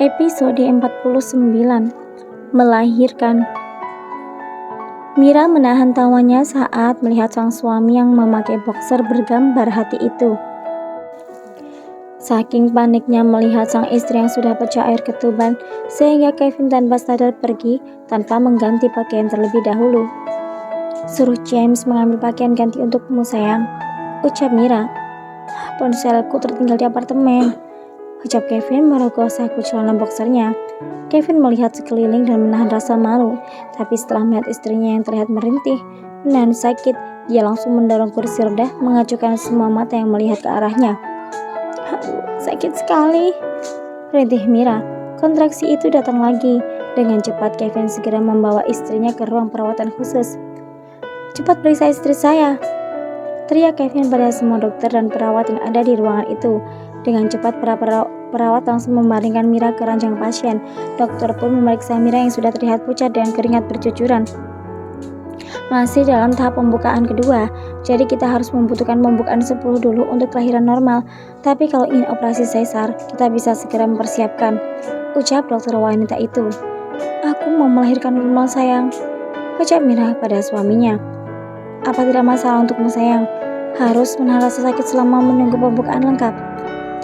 Episode 49. Melahirkan. Mira menahan tawanya saat melihat sang suami yang memakai boxer bergambar hati itu. Saking paniknya melihat sang istri yang sudah pecah air ketuban, sehingga Kevin tanpa sadar pergi tanpa mengganti pakaian terlebih dahulu. "Suruh James mengambil pakaian ganti untukmu, sayang," ucap Mira. "Ponselku tertinggal di apartemen," ucap Kevin merogoh saku celana boxernya. Kevin melihat sekeliling dan menahan rasa malu, tapi setelah melihat istrinya yang terlihat merintih, menahan sakit, dia langsung mendorong kursi roda, mengacukan semua mata yang melihat ke arahnya. "Aduh, sakit sekali," rintih Mira. Kontraksi itu datang lagi. Dengan cepat Kevin segera membawa istrinya ke ruang perawatan khusus. "Cepat periksa istri saya," teriak Kevin pada semua dokter dan perawat yang ada di ruangan itu. Dengan cepat para perawat langsung membaringkan Mira ke ranjang pasien. Dokter pun memeriksa Mira yang sudah terlihat pucat dan keringat bercucuran. "Masih dalam tahap pembukaan kedua, jadi kita harus membutuhkan pembukaan 10 dulu untuk kelahiran normal. Tapi kalau ingin operasi sesar, kita bisa segera mempersiapkan," ucap dokter wanita itu. "Aku mau melahirkan normal, sayang," ucap Mira pada suaminya. "Apa tidak masalah untukmu, sayang? Harus menahan rasa sakit selama menunggu pembukaan lengkap?"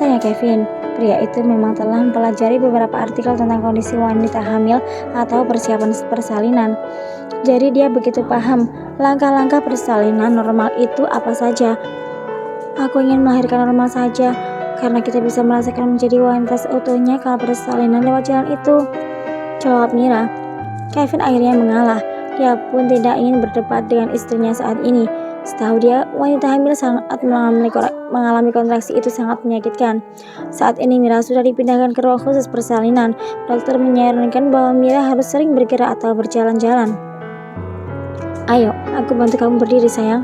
tanya Kevin. Pria itu memang telah mempelajari beberapa artikel tentang kondisi wanita hamil atau persiapan persalinan. Jadi dia begitu paham langkah-langkah persalinan normal itu apa saja. "Aku ingin melahirkan normal saja, karena kita bisa merasakan menjadi wanita seutuhnya kalau persalinan lewat jalan itu," jawab Mira. Kevin akhirnya mengalah. Dia pun tidak ingin berdebat dengan istrinya saat ini. Setahu dia, wanita hamil saat mengalami kontraksi itu sangat menyakitkan. Saat ini Mira sudah dipindahkan ke ruang khusus persalinan. Dokter menyarankan bahwa Mira harus sering bergerak atau berjalan-jalan. "Ayo, aku bantu kamu berdiri, sayang,"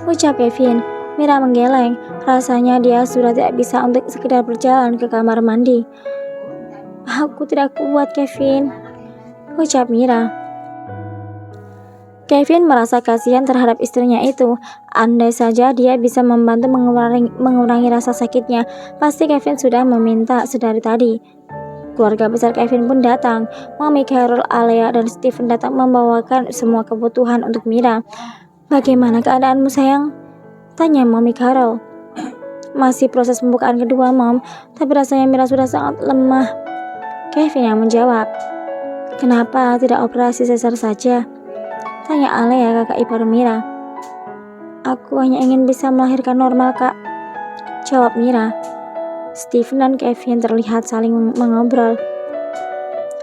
ucap Kevin. Mira menggeleng. Rasanya dia sudah tidak bisa untuk sekedar berjalan ke kamar mandi. "Aku tidak kuat, Kevin," ucap Mira. Kevin merasa kasihan terhadap istrinya itu. Andai saja dia bisa membantu mengurangi rasa sakitnya, pasti Kevin sudah meminta sedari tadi. Keluarga besar Kevin pun datang. Mami Carol, Alea, dan Stephen datang membawakan semua kebutuhan untuk Mira. "Bagaimana keadaanmu, sayang?" tanya Mami Carol. "Masih proses pembukaan kedua, Mom, tapi rasanya Mira sudah sangat lemah," Kevin yang menjawab. "Kenapa tidak operasi sesar saja?" tanya Alea, kakak ipar Mira. "Aku hanya ingin bisa melahirkan normal, Kak," jawab Mira. Stephen dan Kevin terlihat saling mengobrol.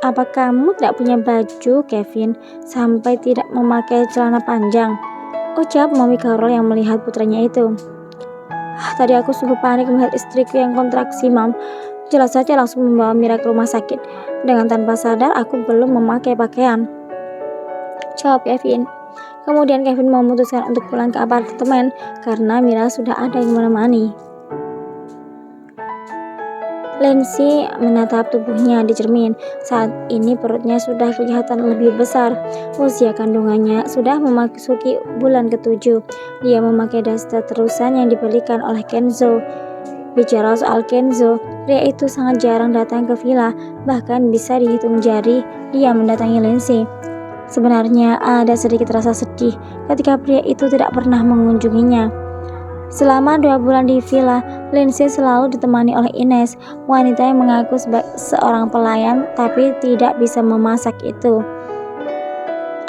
"Apa kamu tidak punya baju, Kevin, sampai tidak memakai celana panjang?" ucap Mami Carol yang melihat putranya itu. "Tadi aku sungguh panik melihat istriku yang kontraksi, Mam. Jelas saja langsung membawa Mira ke rumah sakit. Dengan tanpa sadar aku belum memakai pakaian," jawab Kevin. Kemudian Kevin memutuskan untuk pulang ke apartemen karena Mira sudah ada yang menemani. Lindsay menatap tubuhnya di cermin. Saat ini perutnya sudah kelihatan lebih besar. Usia kandungannya sudah memasuki bulan ke-7. Dia memakai daster terusan yang dibelikan oleh Kenzo. Bicara soal Kenzo, pria itu sangat jarang datang ke villa, bahkan bisa dihitung jari dia mendatangi Lindsay. Sebenarnya ada sedikit rasa sedih ketika pria itu tidak pernah mengunjunginya. Selama 2 bulan di villa, Lindsay selalu ditemani oleh Ines, wanita yang mengaku seorang pelayan tapi tidak bisa memasak itu.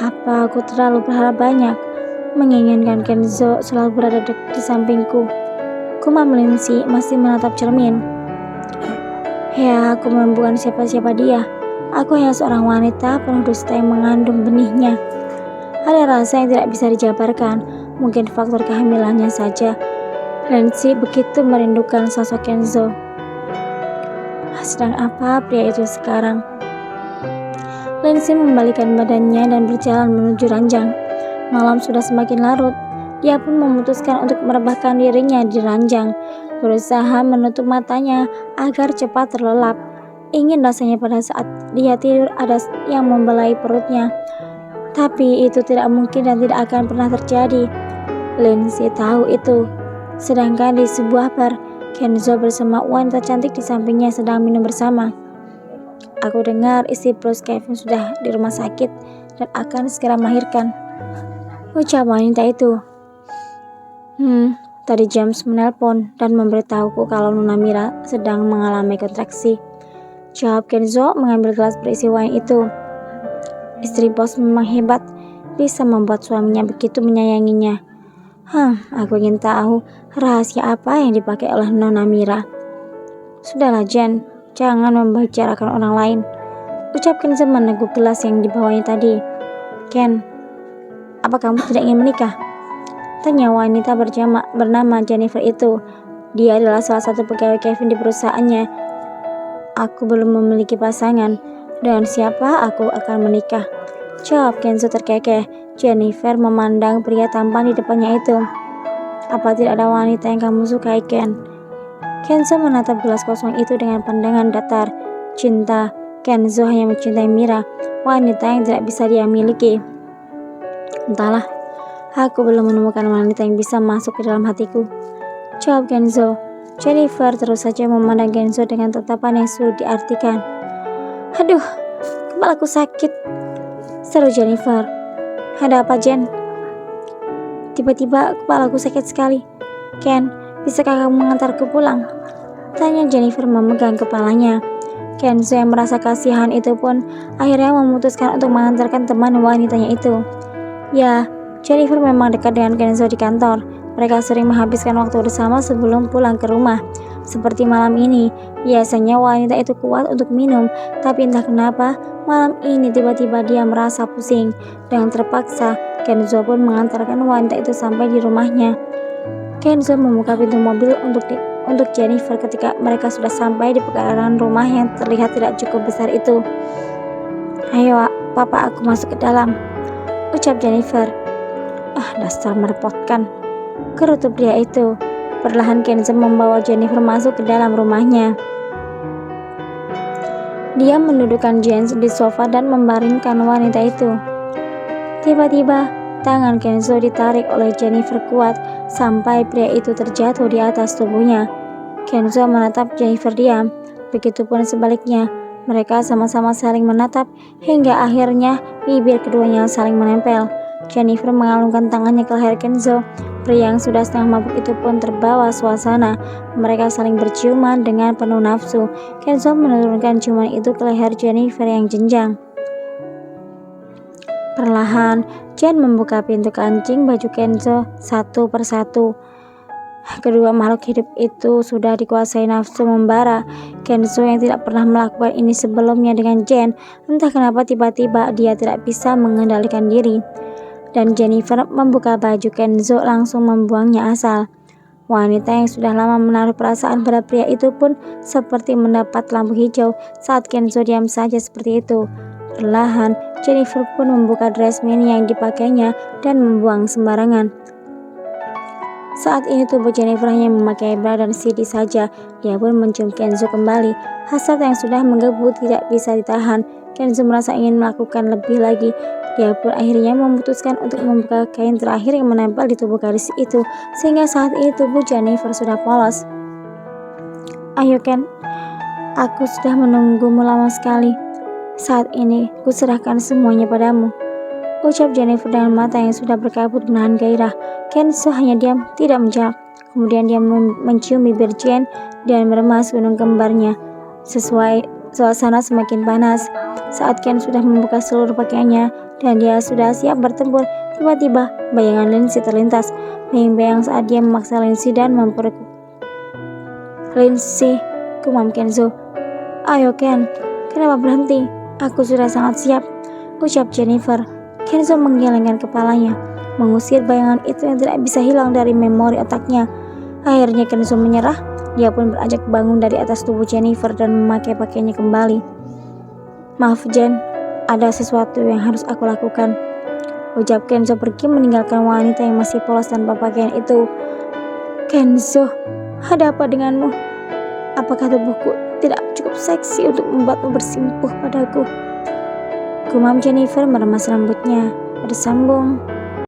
"Apa aku terlalu berharap banyak? Menginginkan Kenzo selalu berada di sampingku," gumam Lindsay masih menatap cermin. "Ya, aku memang bukan siapa-siapa dia. Aku hanya seorang wanita penuh dusta yang mengandung benihnya. Ada rasa yang tidak bisa dijabarkan, mungkin faktor kehamilannya saja." Lindsay begitu merindukan sosok Kenzo. Sedang apa pria itu sekarang? Lindsay membalikkan badannya dan berjalan menuju ranjang. Malam sudah semakin larut. Dia pun memutuskan untuk merebahkan dirinya di ranjang, berusaha menutup matanya agar cepat terlelap. Ingin rasanya pada saat dia tidur ada yang membelai perutnya. Tapi itu tidak mungkin dan tidak akan pernah terjadi. Lindsay tahu itu. Sedangkan di sebuah bar, Kenzo bersama wanita cantik di sampingnya sedang minum bersama. Aku dengar istri Bruce Kevin sudah di rumah sakit dan akan segera melahirkan, ucap wanita itu. Tadi James menelpon dan memberitahuku kalau Nona Mira sedang mengalami kontraksi, jawab Kenzo mengambil gelas berisi wine itu. Istri bos memang hebat, bisa membuat suaminya begitu menyayanginya. Aku ingin tahu rahasia apa yang dipakai oleh Nona Mira. Sudahlah Jen, jangan membicarakan orang lain, ucap Kenzo meneguk gelas yang dibawanya tadi. Ken, apa kamu tidak ingin menikah? Tanya wanita bernama Jennifer itu. Dia adalah salah satu pegawai Kevin di perusahaannya. Aku belum memiliki pasangan. Dengan siapa aku akan menikah? Jawab Kenzo terkekeh. Jennifer memandang pria tampan di depannya itu. Apa tidak ada wanita yang kamu sukai, Ken? Kenzo menatap gelas kosong itu dengan pandangan datar. Cinta. Kenzo hanya mencintai Mira, wanita yang tidak bisa dia miliki. Entahlah, aku belum menemukan wanita yang bisa masuk ke dalam hatiku, jawab Kenzo. Jennifer terus saja memandang Kenzo dengan tatapan yang sulit diartikan. Aduh, kepalaku sakit, seru Jennifer. Ada apa, Jen? Tiba-tiba kepalaku sakit sekali. Ken, bisakah kamu mengantarku pulang? Tanya Jennifer memegang kepalanya. Kenzo yang merasa kasihan itu pun akhirnya memutuskan untuk mengantarkan teman wanitanya itu. Ya, Jennifer memang dekat dengan Kenzo di kantor. Mereka sering menghabiskan waktu bersama sebelum pulang ke rumah. Seperti malam ini, biasanya wanita itu kuat untuk minum, tapi entah kenapa malam ini tiba-tiba dia merasa pusing. Dengan terpaksa, Kenzo pun mengantarkan wanita itu sampai di rumahnya. Kenzo membuka pintu mobil untuk Jennifer ketika mereka sudah sampai di pekarangan rumah yang terlihat tidak cukup besar itu. Ayo, papa aku masuk ke dalam, ucap Jennifer. Dasar merepotkan, kerutu pria itu. Perlahan Kenzo membawa Jennifer masuk ke dalam rumahnya. Dia mendudukkan James di sofa dan membaringkan wanita itu. Tiba-tiba, tangan Kenzo ditarik oleh Jennifer kuat sampai pria itu terjatuh di atas tubuhnya. Kenzo menatap Jennifer diam, begitupun sebaliknya. Mereka sama-sama saling menatap hingga akhirnya bibir keduanya saling menempel. Jennifer mengalungkan tangannya ke leher Kenzo. Pria yang sudah setengah mabuk itu pun terbawa suasana. Mereka saling berciuman dengan penuh nafsu. Kenzo menurunkan ciuman itu ke leher Jennifer yang jenjang. Perlahan, Jen membuka pintu kancing baju Kenzo satu persatu. Kedua makhluk hidup itu sudah dikuasai nafsu membara. Kenzo yang tidak pernah melakukan ini sebelumnya dengan Jen, entah kenapa tiba-tiba dia tidak bisa mengendalikan diri. Dan Jennifer membuka baju Kenzo langsung membuangnya asal. Wanita yang sudah lama menaruh perasaan pada pria itu pun seperti mendapat lampu hijau saat Kenzo diam saja seperti itu. Perlahan, Jennifer pun membuka dress mini yang dipakainya dan membuang sembarangan. Saat ini tubuh Jennifer hanya memakai bra dan CD saja. Dia pun mencium Kenzo kembali. Hasrat yang sudah menggebu tidak bisa ditahan. Kenzo merasa ingin melakukan lebih lagi. Dia pun akhirnya memutuskan untuk membuka kain terakhir yang menempel di tubuh gadis itu, sehingga saat ini tubuh Jennifer sudah polos. Ayo Ken, aku sudah menunggumu lama sekali. Saat ini kuserahkan semuanya padamu, ucap Jennifer dengan mata yang sudah berkabut menahan gairah. Kenzo hanya diam, tidak menjawab. Kemudian dia mencium bibir Jen dan meremas gunung kembarnya. Suasana semakin panas. Saat Ken sudah membuka seluruh pakaiannya dan dia sudah siap bertempur, tiba-tiba bayangan Lindsay terlintas. Bayang-bayang saat dia memaksa Lindsay dan memperkuat. Lindsay, gumam Kenzo. Ayo Ken, kenapa berhenti? Aku sudah sangat siap, ucap Jennifer. Kenzo menggelengkan kepalanya, mengusir bayangan itu yang tidak bisa hilang dari memori otaknya. Akhirnya Kenzo menyerah. Dia pun beranjak bangun dari atas tubuh Jennifer dan memakai pakaiannya kembali. Maaf Jen, ada sesuatu yang harus aku lakukan, ucap Kenzo pergi meninggalkan wanita yang masih polos tanpa pakaian itu. Kenzo, ada apa denganmu? Apakah tubuhku tidak cukup seksi untuk membuatmu bersimpuh padaku? Gumam Jennifer meremas rambutnya. Bersambung.